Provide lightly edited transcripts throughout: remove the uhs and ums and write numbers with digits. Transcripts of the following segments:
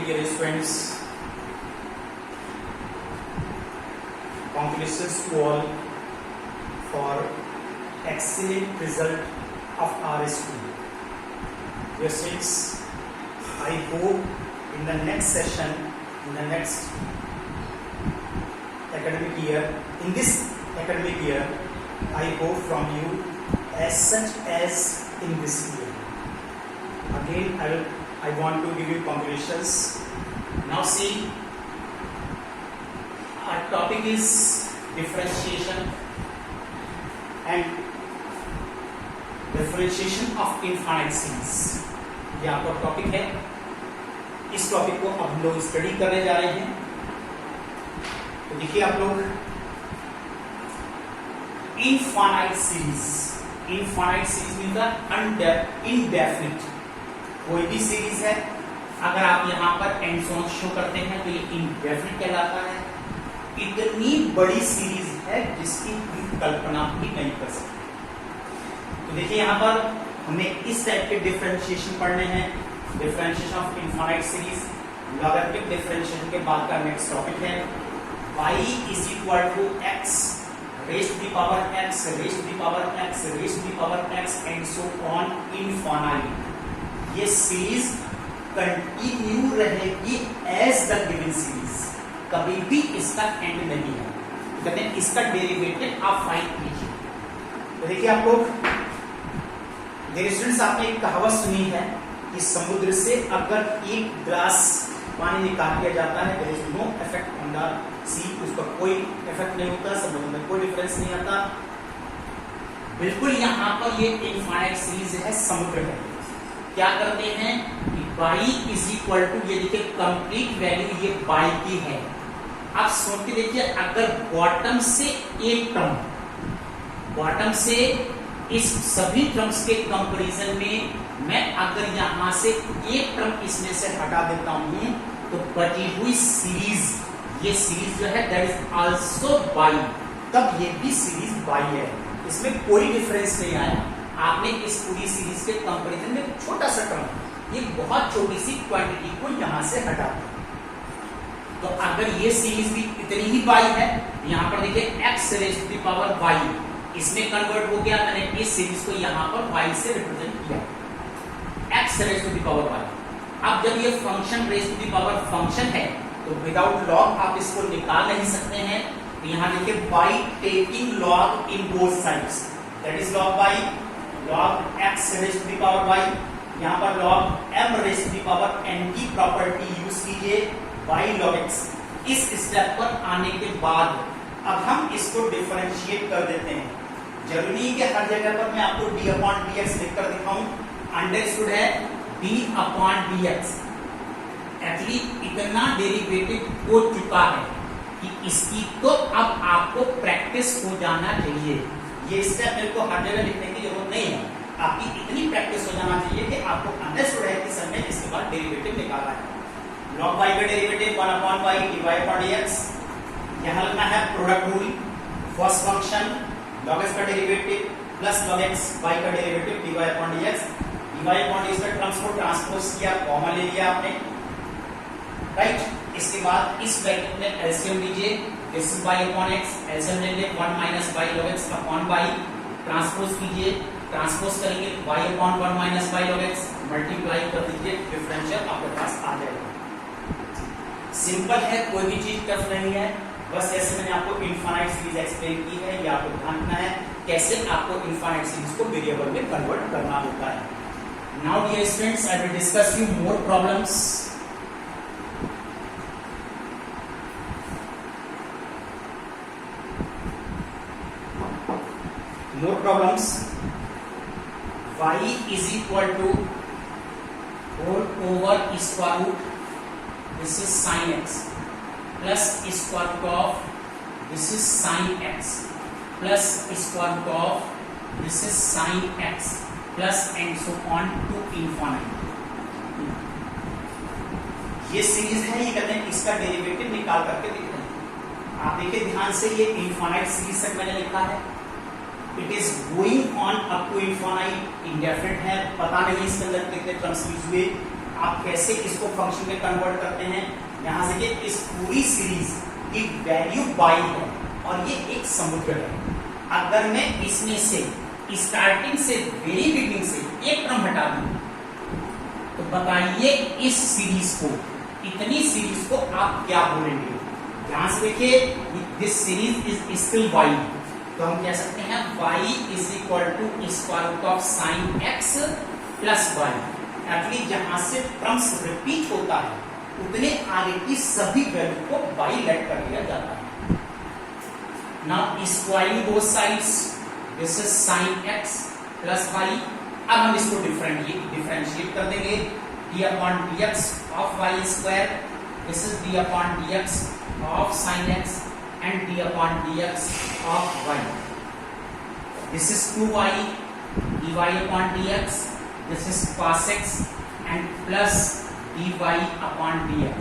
dear students. Congratulations to all for excellent result of our school. Dear students, I hope in the next session, in the next academic year, in this academic year, I hope from you as such as in this year. Again, I want to give you congratulations. Now see, our topic is differentiation and differentiation of infinite series. ये आपका topic है. इस topic को अब हम लोग study करने जा रहे हैं. तो देखिए आप लोग, infinite series. Infinite series means indefinite. कोई भी सीरीज है, अगर आप यहाँ पर एंड सो ऑन शो करते हैं तो ये इनडेफिनिट कहलाता है. इतनी बड़ी सीरीज है जिसकी कल्पना भी नहीं कर सकते. तो देखिए यहाँ पर हमें इस टाइप के डिफरेंशिएशन पढ़ने हैं. Differentiation of infinite series. Logarithmic differentiation के बाद का नेक्स्ट टॉपिक है y is equal to x raised to the power x raised to the power x raised to the power x and so on infinite. ये series continue रहेगी as the given series. कभी भी इसका and नहीं है. कहते हैं इसका डेरिवेटिव आप फाइंड कीजिए. तो देखिए आप लोग, मेरे स्टूडेंट्स, आपने एक कहावत सुनी है कि समुद्र से अगर एक ग्लास पानी निकाल दिया जाता है, there is no effect on the sea. उसका कोई इफेक्ट नहीं होता, समुद्र में कोई डिफरेंस नहीं आता. बिल्कुल यहाँ पर ये इनफाइनाइट सीरीज है, समुद्र है. क्या करते हैं कि y इज इक्वल टू, ये देखिए कंप्लीट वैल्यू ये y की है. आप सोच के देखिए, अगर बॉटम से एक टर्म, बॉटम से इस सभी टर्म्स के कंपैरिजन में मैं अगर यहां से एक टर्म इसमें से हटा देता हूं तो बची हुई सीरीज, ये सीरीज जो है दैट इज आल्सो y. तब ये भी सीरीज y है. इसमें कोई डिफरेंस नहीं आया. आपने इस पूरी सीरीज के कंपैरिजन में छोटा सा टर्म, ये बहुत छोटी सी क्वांटिटी को यहां से हटा दिया. तो अगर ये सीरीज भी इतनी ही y है, यहां पर देखिए x raise to the power y, इसमें कन्वर्ट हो गया. मैंने इस सीरीज को यहां पर y से रिप्रेजेंट किया, x raise to the power y. अब जब ये function raise to the power function है तो विदाउट लॉग आप इसको निकाल नहीं सकते हैं. तो यहां देखिए y taking log in both sides, that is log y, log x raise to the power y. यहां पर log m raise to the power n की प्रॉपर्टी यूज कीजिए, y log x. इस स्टेप पर आने के बाद अब हम इसको डिफरेंशिएट कर देते हैं. जरूरी है कि हर जगह पर मैं आपको d अपॉन dx लिखकर दिखाऊं. अंडरस्टूड है d अपॉन dx. एक्चुअली इतना डेरिवेटिव हो चुका है कि इसकी तो अब आपको प्रैक्टिस हो जाना चाहिए. ये स्टेप मेरे को हर जगह लिखने की जरूरत नहीं है. आपकी इतनी प्रैक्टिस हो जाना चाहिए कि आपको अंडरस्टूड है कि सर ने इसके बाद डेरिवेटिव निकाला है. log y का derivative 1 upon y dy upon dx. यहां लगना है product rule. First function log x का derivative plus log x y का derivative dy upon dx. dy upon dx का टर्म्स को ट्रांसपोज किया, कॉमन ले लिया आपने, राइट. इसके बाद इस ब्रैकेट में एलसीएम लीजिए. This is y upon x, LCM लेंगे 1 minus y log x upon y. Transpose कीजिए, ट्रांसपोज करेंगे y upon 1 minus y log x, multiply कर दीजिए, डिफरेंशियल आपके पास आ जाएगा. सिंपल है, कोई भी चीज टफ नहीं है. बस जैसे मैंने आपको इनफाइनाइट सीरीज एक्सप्लेन की है, ये आपको ध्यान रखना है कैसे आपको इनफाइनाइट सीरीज को वेरिएबल में कन्वर्ट करना होता है. Now dear students, I will discuss you more problems. More problems. y is equal to 4 over square root, this is sin x, plus square root of this is sin x, plus square root of this is sin x, plus and so on to infinite. ये series है, ये कहते हैं इसका derivative निकाल करके देखते हैं. आप देखिए ध्यान से, ये इनफाइनाइट सीरीज तक मैंने लिखा है. It is going on up to infinite. Indefinite है, पता नहीं इसके अंदर कितने टर्म्स यूज हुए. आप कैसे इसको फंक्शन में कन्वर्ट करते हैं। यहां से इस पूरी सीरीज की वैल्यू बाई है और ये एक समुद्र है। अगर मैं इसमें से स्टार्टिंग से वेरी बिगिनिंग से एक टर्म हटा दूं तो बताइए इस सीरीज को, इतनी सीरीज को आप क्या बोलेंगे। यहां से देखिए this series is still y, तो हम कह सकते हैं y is equal to square root of sine x plus y। Actually जहां से टर्म्स रिपीट होता है उतने आगे की सभी वैल्यू को by लेट कर दिया जाता है। Now squaring both sides, this is sine x plus y। अब हम इसको डिफरेंशिएट कर देंगे, d upon dx of y square, this is d upon dx of sin x and d upon dx of y. This is 2y dy upon dx. This is cos x and plus dy upon dx.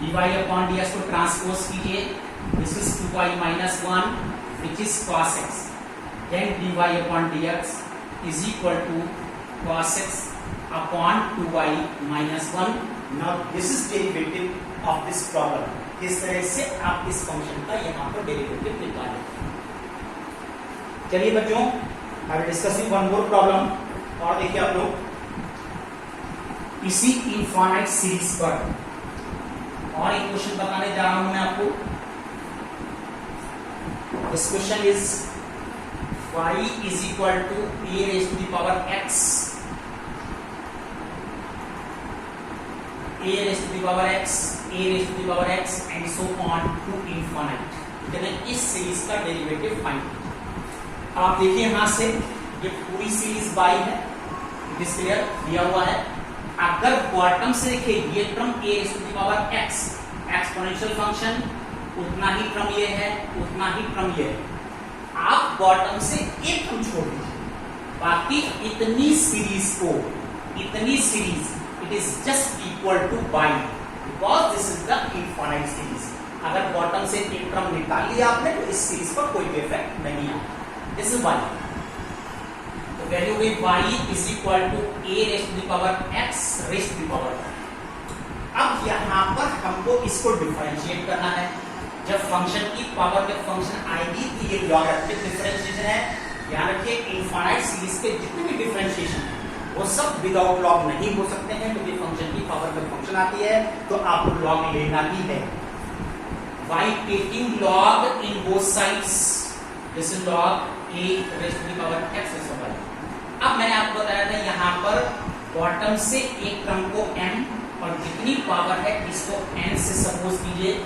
dy upon dx को transpose कीजिए, this is 2y minus 1 which is cos x. Then dy upon dx is equal to cos x upon 2y minus 1. Now this is derivative of this problem. किस तरह से आप इस function का यहां पर डेरिवेटिव निकालें। चलिए बच्चों, I will discussing one more problem. और देखिए आप लोग इसी इनफाइनाइट सीरीज पर और एक क्वेश्चन बताने जा रहा हूं मैं आपको। This question is y is equal to a raise to the power x, a raised to the power x, a raised to the power x and so on to infinite। ठीक है, इस series का derivative find. आप देखिए यहां से ये पूरी सीरीज y है, इट इज क्लियर, दिया हुआ है। अगर बॉटम से देखिए ये term a raised to the power x exponential function, उतना ही टर्म ये है, उतना ही टर्म ये है। आप बॉटम से एक टर्म छोड़ दीजिए, बाकी इतनी सीरीज को, इतनी series it is just equal to y because this is the infinite series। अगर बॉटम से एक टर्म निकाल लिया आपने तो इस सीरीज पर कोई भी इफेक्ट नहीं आएगा। दिस इज y, तो वैल्यू हुई y is equal to a raise to the power x raise to the power. अब यहां पर हमको इसको डिफरेंशिएट करना है। जब फंक्शन की पावर जब फंक्शन आएगी तो ये लॉगरिथमिक डिफरेंशिएशन है। ध्यान रखिए इनफाइनाइट सीरीज के जितने भी डिफरेंशिएशन है वो सब विदाउट लॉग नहीं हो सकते हैं, क्योंकि फंक्शन की पावर में फंक्शन आती है तो आपको लॉग लेना ही है। By taking log in both sides, this is log a raised to the power x is y। अब मैंने आपको बताया था यहाँ पर बॉटम से एक टर्म को m और जितनी पावर है इसको n से सपोज कीजिए,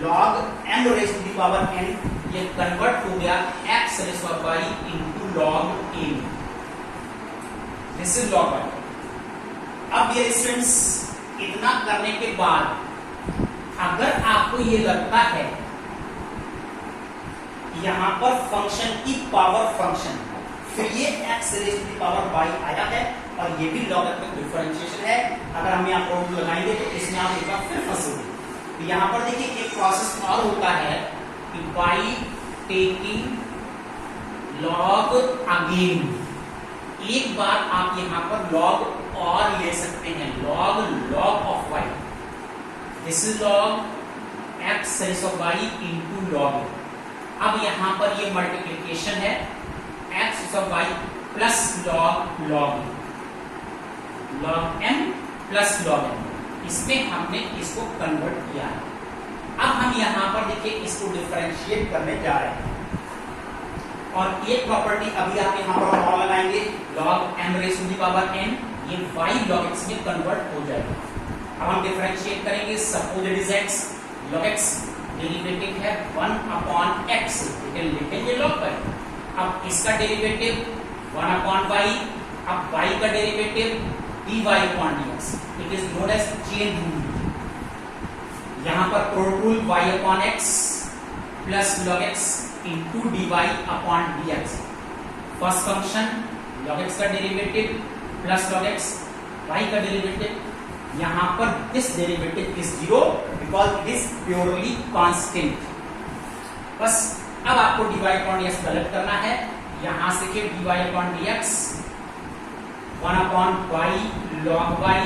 log m raised to the power n ये कन्वर्ट हो गया x raised to y into log a। This is log y। अब ये स्टूडेंट्स इतना करने के बाद अगर आपको ये लगता है यहां पर फंक्शन की पावर फंक्शन, फिर ये x raise to the power y आया है और ये भी लॉगरिथमिक डिफरेंशिएशन है। अगर हम यहाँ प्रूफ लगाएंगे तो इसमें आप एक बार फिर फंसोगे। तो यहां पर देखिए एक प्रोसेस और होता है कि by taking log again, एक बार आप यहां पर लॉग और ले सकते हैं, log of y। This is log x raise of y into log. अब यहां पर ये मल्टीप्लिकेशन है x raise of y plus log m plus log m। इसमें हमने इसको कन्वर्ट किया है। अब हम यहां पर देखिए इसको डिफरेंशिएट करने जा रहे हैं और एक प्रॉपर्टी अभी आप यहां पर और लगाएंगे, log m raise to the power n, ये y log x में कन्वर्ट हो जाएगा। अब हम डिफरेंशिएट करेंगे, suppose it is x, log x derivative है 1 अपॉन x, लिखेंगे log y। अब इसका डेरिवेटिव 1 अपॉन y, अब y का derivative dy upon dx, it is known as chain rule. यहां पर product rule y upon x plus log x into dy upon dx। First function log x का derivative plus log x, y का derivative, यहां पर this derivative is 0 because it is purely constant. बस अब आपको dy upon dx गलत करना है। यहां से dy upon dx 1 upon y log y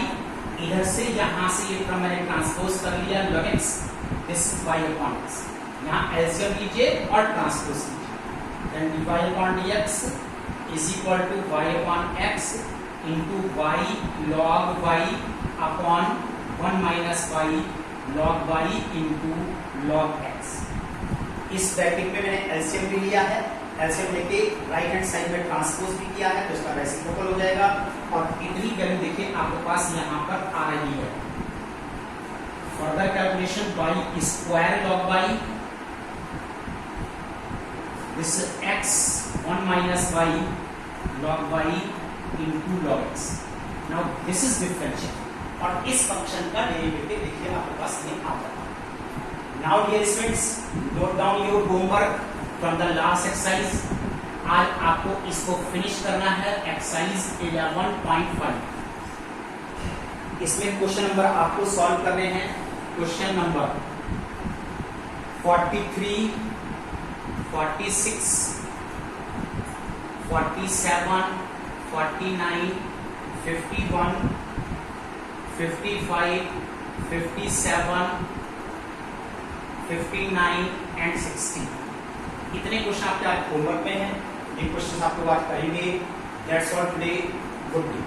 इधर से यहां से ये टर्म मैंने ट्रांसपोज कर लिया log x, this y upon x, यहाँ एलसीएम लीजिए और ट्रांसपोज कीजिए, then dy upon dx is equal to y upon x into y log y upon 1 minus y log y into log x। इस bracket में मैंने LCM भी लिया है, एलसीएम लेके राइट हैंड साइड में ट्रांसपोज भी किया है, तो इसका रेसिप्रोकल हो जाएगा और इतनी वैल्यू देखिए आपके पास यहाँ पर आ रही है। Further calculation y square log y, this x 1 minus y log y into log x। Now this is differential और इस फंक्शन का डेरिवेटिव देखिए आपके पास ये आता है। Now dear students, note down your homework from the last exercise. आज आपको इसको फिनिश करना है, एक्सरसाइज 11.5। इसमें क्वेश्चन नंबर आपको सॉल्व करने हैं, क्वेश्चन नंबर 43, 46, 47, 49, 51, 55, 57, 59 एंड 60। इतने क्वेश्चन आपके आज होमवर्क में हैं, ये क्वेश्चन आपको आज करेंगे। That's all today, good day.